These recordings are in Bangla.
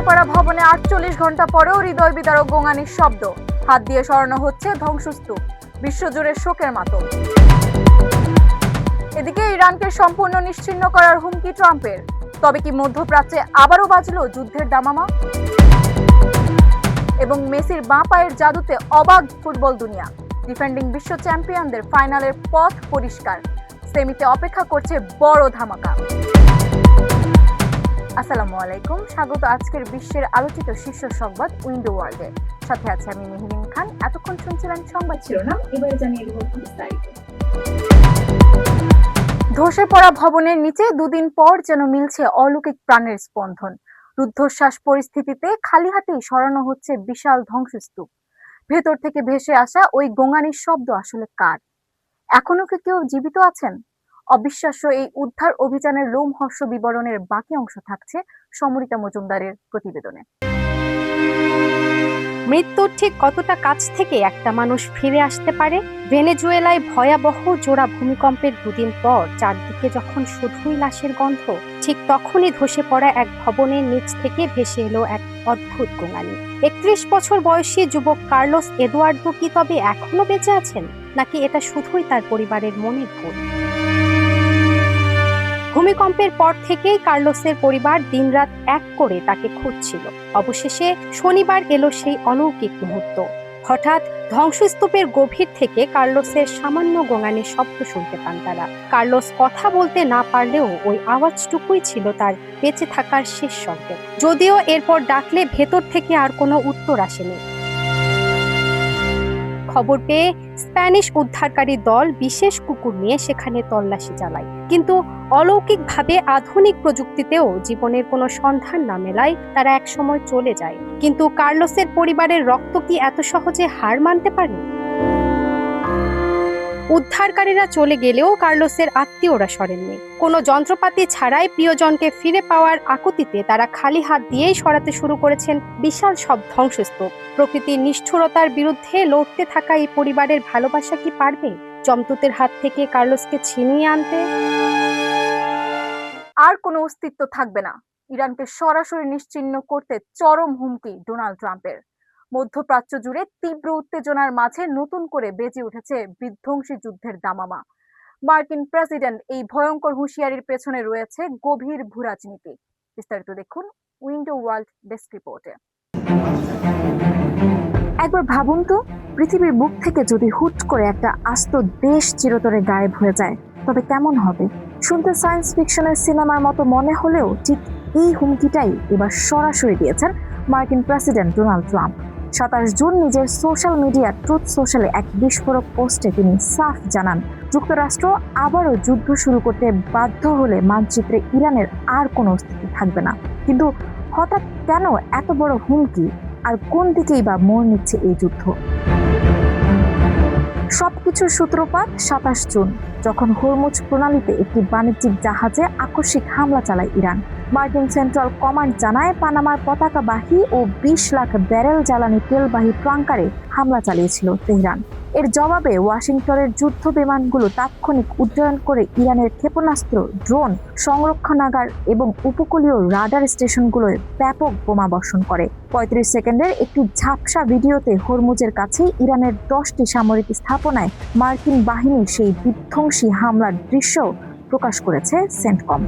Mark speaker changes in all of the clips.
Speaker 1: পড়া ভবনে ৪৮ ঘন্টা পরেও হৃদয় বিদারক গোঙানির শব্দ, হাত দিয়ে সরানো হচ্ছে ধ্বংসস্তূপ, বিশ্বজুড়ে শোকের মাতম। এদিকে ইরানকে সম্পূর্ণ নিশ্চিহ্ন করার হুমকি ট্রাম্পের, তবে কি মধ্যপ্রাচ্যে আবারও বাজলো যুদ্ধের দামামা? এবং মেসির বাঁ পায়ের জাদুতে অবাক ফুটবল দুনিয়া, ডিফেন্ডিং বিশ্ব চ্যাম্পিয়নদের ফাইনালের পথ পরিষ্কার, সেমিতে অপেক্ষা করছে বড় ধামাকা। আসসালামু আলাইকুম, স্বাগত আজকের বিশ্বের আলোচিত শীর্ষ সংবাদ উইন্ডো ওয়ার্ল্ডে। সাথে আছে আমি মেহরিন খান। এতক্ষণ শুনছিলেন সংবাদ শিরোনাম, এবারে জানিয়ে দেব বিস্তারিত। ধসে পড়া ভবনের নিচে দুদিন পর যেন মিলছে অলৌকিক প্রাণের স্পন্দন। রুদ্ধশ্বাস পরিস্থিতিতে খালি হাতেই সরানো হচ্ছে বিশাল ধ্বংসস্তূপ। ভেতর থেকে ভেসে আসা ওই গোঙানির শব্দ আসলে কার? এখনো কি কেউ জীবিত আছেন? অবিশ্বাস্য এই উদ্ধার অভিযানের লোমহর্ষ বিবরণের বাকি অংশ থাকছে সমরিতা মজুমদারের প্রতিবেদনে।
Speaker 2: মৃত্যুর ঠিক কতটা কাছ থেকে একটা মানুষ ফিরে আসতে পারে? ভেনেজুয়েলায় ভয়াবহ জোড়া ভূমিকম্পের দুদিন পর চারদিকে যখন শুধুই লাশের গন্ধ, ঠিক তখনই ধসে পড়া এক ভবনের নিচ থেকে ভেসে এলো এক অদ্ভুত গোঙানি। ৩১ বছর বয়সী যুবক কার্লোস এদুয়ার্দো কি তবে এখনো বেঁচে আছেন, নাকি এটা শুধুই তার পরিবারের মনের ভুল? ভূমিকম্পের পর থেকেই কার্লোসের পরিবার দিনরাত এক করে তাকে খুঁজছিল। অবশেষে শনিবার এলো সেই অলৌকিক মুহূর্ত। হঠাৎ ধ্বংসস্তূপের গভীর থেকে কার্লোসের সামান্য গোঙানির শব্দ শুনতে পান তারা। কার্লোস কথা বলতে না পারলেও ওই আওয়াজটুকুই ছিল তার বেঁচে থাকার শেষ সংকেত। যদিও এরপর ডাকলে ভেতর থেকে আর কোনো উত্তর আসেনি। খবর পেয়ে স্প্যানিশ উদ্ধারকারী দল বিশেষ কুকুর নিয়ে সেখানে তল্লাশি চালায়, কিন্তু অলৌকিকভাবে আধুনিক প্রযুক্তিতেও জীবনের কোনো সন্ধান না মেলায় তারা একসময় চলে যায়। কিন্তু কার্লোসের পরিবারের রক্ত কি এত সহজে হার মানতে পারে? উদ্ধারকারীরা চলে গেলেও কার্লোসের আত্মীয়রা সরেননি। কোনো যন্ত্রপাতি ছাড়াই প্রিয়জনকে ফিরে পাওয়ার আকুতিতে তারা খালি হাত দিয়েই সরাতে শুরু করেছেন বিশাল সব ধ্বংসস্তূপ। প্রকৃতির নিষ্ঠুরতার বিরুদ্ধে লড়তে থাকা এই পরিবারের ভালোবাসা কি পারবে যমদূতের হাত থেকে কার্লোসকে ছিনিয়ে আনতে?
Speaker 1: আর কোনো অস্তিত্ব থাকবে না। ইরানকে সরাসরি নিশ্চিহ্ন করতে চরম হুমকি ডোনাল্ড ট্রাম্পের। মধ্যপ্রাচ্য জুড়ে তীব্র উত্তেজনার মাঝে নতুন করে বেজে উঠেছে বিধ্বংসী যুদ্ধের দামামা। মার্কিন প্রেসিডেন্ট এই ভয়ঙ্কর হুঁশিয়ারির পেছনে রয়েছে গভীর ভূরাজনীতি। বিস্তারিত দেখুন উইন্ডো ওয়ার্ল্ড ডেস্ক রিপোর্টে। একবার ভাবুন তো, পৃথিবীর বুক থেকে যদি হুট করে একটা আস্ত দেশ চিরতরে গায়েব হয়ে যায়, তবে কেমন হবে? শুনতে সায়েন্স ফিকশনের সিনেমার মতো মনে হলেও ঠিক এই হুমকিটাই এবার সরাসরি দিয়েছেন মার্কিন প্রেসিডেন্ট ডোনাল্ড ট্রাম্প। ২৭ জুন নিজের সোশ্যাল মিডিয়া ট্রুথ সোশ্যালে এক বিস্ফোরক পোস্টে তিনি সাফ জানান, যুক্তরাষ্ট্র আবারও যুদ্ধ শুরু করতে বাধ্য হলে মানচিত্রে ইরানের আর কোনো অস্তিত্ব থাকবে না। কিন্তু হঠাৎ কেন এত বড় হুমকি, আর কোন দিকেই বা মোড় নিচ্ছে এই যুদ্ধ? সবকিছুর সূত্রপাত ২৭ জুন, যখন হরমুজ প্রণালীতে একটি বাণিজ্যিক জাহাজে আকস্মিক হামলা চালায় ইরান। মার্কিন সেন্ট্রাল কমান্ড জানায়, পানামার পতাকাবাহী ও ২০ লাখ ব্যারেল জ্বালানি তেলবাহী ট্রাঙ্কারে হামলা চালিয়েছিল তেহরান। এর জবাবে ওয়াশিংটনের যুদ্ধ বিমানগুলো তাৎক্ষণিক উড্ডয়ন করে ইরানের ক্ষেপণাস্ত্র, ড্রোন, সংরক্ষণাগার এবং উপকূলীয় রাডার স্টেশনগুলোয় ব্যাপক বোমা বর্ষণ করে। ৩৫ সেকেন্ডের একটি ঝাপসা ভিডিওতে হরমুজের কাছেই ইরানের ১০টি সামরিক স্থাপনায় মার্কিন বাহিনীর সেই বিধ্বংসী হামলার দৃশ্য প্রকাশ করেছে সেন্টকম।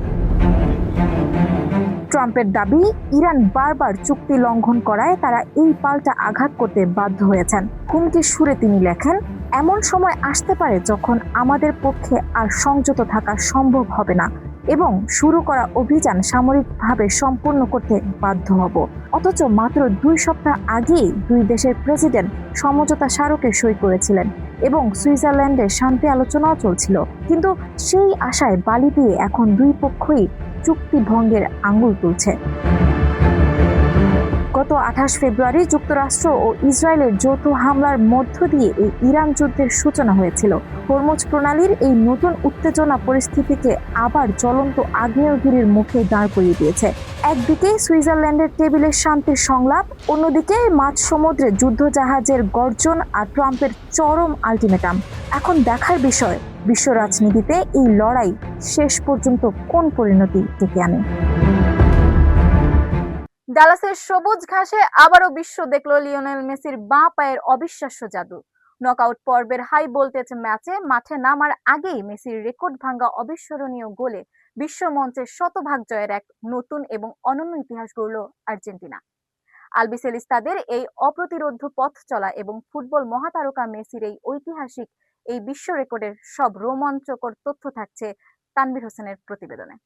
Speaker 1: ট্রাম্পের দাবি, ইরান বারবার চুক্তি লঙ্ঘন করায় তারা এই পাল্টা আঘাত করতে বাধ্য হয়েছেন। হুমকির সুরে তিনি লেখেন, এমন সময় আসতে পারে যখন আমাদের পক্ষে আর সংযত থাকা সম্ভব হবে না এবং শুরু করা অভিযান সামরিকভাবে সম্পূর্ণ করতে বাধ্য হব। অথচ মাত্র ২ সপ্তাহ আগেই দুই দেশের প্রেসিডেন্ট সমঝোতা স্মারকে সই করেছিলেন এবং সুইজারল্যান্ডে শান্তি আলোচনাও চলছিল। কিন্তু সেই আশায় বালি দিয়ে এখন দুই পক্ষই চুক্তি ভঙ্গের আঙুল তুলছে। গত ২৮ ফেব্রুয়ারি যুক্তরাষ্ট্র ও ইসরায়েলের যৌথ হামলার মধ্য দিয়ে এই ইরান যুদ্ধের সূচনা হয়েছিল। হরমুজ প্রণালীর এই নতুন উত্তেজনা পরিস্থিতিকে আবার জ্বলন্ত আগ্নেয়গিরির মুখে দাঁড় করিয়ে দিয়েছে। একদিকে সুইজারল্যান্ডের টেবিলের শান্তির সংলাপ, অন্যদিকে মাঝ সমুদ্রে যুদ্ধজাহাজের গর্জন আর ট্রাম্পের চরম আলটিমেটাম। এখন দেখার বিষয়, বিশ্ব রাজনীতিতে এই লড়াই শেষ পর্যন্ত কোন পরিণতি ডেকে আনে। ডালাসের সবুজ ঘাসে আবারও বিশ্ব দেখল লিওনেল মেসির বাঁ পায়ের অবিশ্বাস্য জাদু। নকআউট পর্বের হাই ভোল্টেজ ম্যাচে মাঠে নামার আগেই মেসির রেকর্ড ভাঙা অবিস্মরণীয় গোলে বিশ্ব মঞ্চে শতভাগ জয়ের এক নতুন এবং অনন্য ইতিহাস গড়ল আর্জেন্টিনা। আলবিসেলিস্তাদের এই অপ্রতিরোধ্য পথ চলা এবং ফুটবল মহাতারকা মেসির এই ঐতিহাসিক এই বিশ্ব রেকর্ডের সব রোমাঞ্চকর তথ্য থাকছে তানভীর হোসেনের প্রতিবেদনে।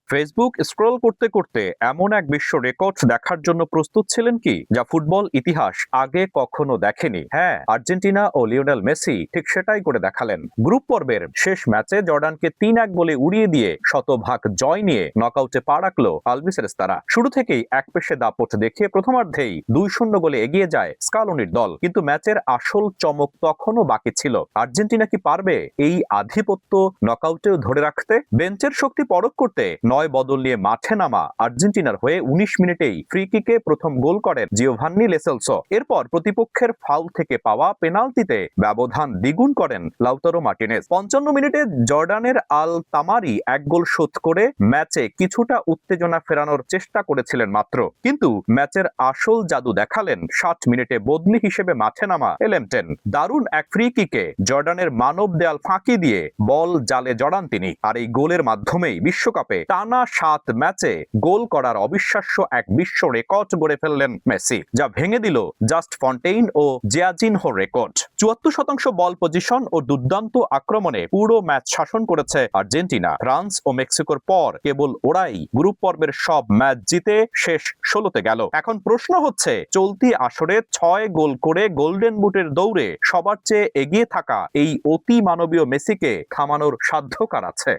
Speaker 3: ফেসবুক স্ক্রল করতে করতে এমন এক বিশ্ব রেকর্ড দেখার জন্য প্রস্তুত ছিলেন কি যা ফুটবল ইতিহাস আগে কখনো দেখেনি? হ্যাঁ, আর্জেন্টিনা ও লিওনেল মেসি ঠিক সেটাই করে দেখালেন। গ্রুপ পর্বের শেষ ম্যাচে জর্ডানকে ৩-১ গোলে উড়িয়ে দিয়ে শতভাগ জয় নিয়ে নকআউটে পা রাখল আলবিসেলেস্তারা। শুরু থেকেই একপেশে দাপট দেখিয়ে প্রথমার্ধেই ২-০ গোলে এগিয়ে যায় স্কালোনির দল। কিন্তু ম্যাচের আসল চমক তখনও বাকি ছিল। আর্জেন্টিনা কি পারবে এই আধিপত্য নকআউটেও ধরে রাখতে? বেঞ্চের শক্তি পরখ করতে ৯ বদল নিয়ে মাঠে নামা আর্জেন্টিনার হয়ে ১৯ মিনিটেই ফ্রি কিকে প্রথম গোল করেন জিওভান্নি লেসেলসো। এরপর প্রতিপক্ষের ফাউল থেকে পাওয়া পেনাল্টিতে ব্যবধান দ্বিগুণ করেন লাউতারো মার্টিনেজ। ৫৫ মিনিটে জর্ডানের আল তামারি এক গোল শোধ করে ম্যাচে কিছুটা উত্তেজনা ফেরানোর চেষ্টা করেছিলেন মাত্র। কিন্তু ম্যাচের আসল জাদু দেখালেন ৬০ মিনিটে বদলি হিসেবে মাঠে নামা এলেমটেন। দারুণ এক ফ্রি কিকে জর্ডানের মানব দেয়াল ফাঁকি দিয়ে বল জালে জড়ান তিনি। আর এই গোলের মাধ্যমেই বিশ্বকাপে টানা ৭ ম্যাচে গোল করার অবিশ্বাস্য এক বিশ্ব রেকর্ড গড়ে ফেললেন মেসি, যা ভেঙে দিল জাস্ট ফন্টেইন ও জিয়াজিনহো রেকর্ড। ৭৪% বল পজিশন ও দুর্দান্ত আক্রমণে পুরো ম্যাচ শাসন করেছে আর্জেন্টিনা। ফ্রান্স ও মেক্সিকোর পর কেবল ওরাই গ্রুপ পর্বের সব ম্যাচ জিতে শেষ ১৬তে গেল। এখন প্রশ্ন হচ্ছে, চলতি আসরে ৬ গোল করে গোল্ডেন বুটের দৌড়ে সবার চেয়ে এগিয়ে থাকা এই অতি মানবীয় মেসিকে থামানোর সাধ্য কার আছে?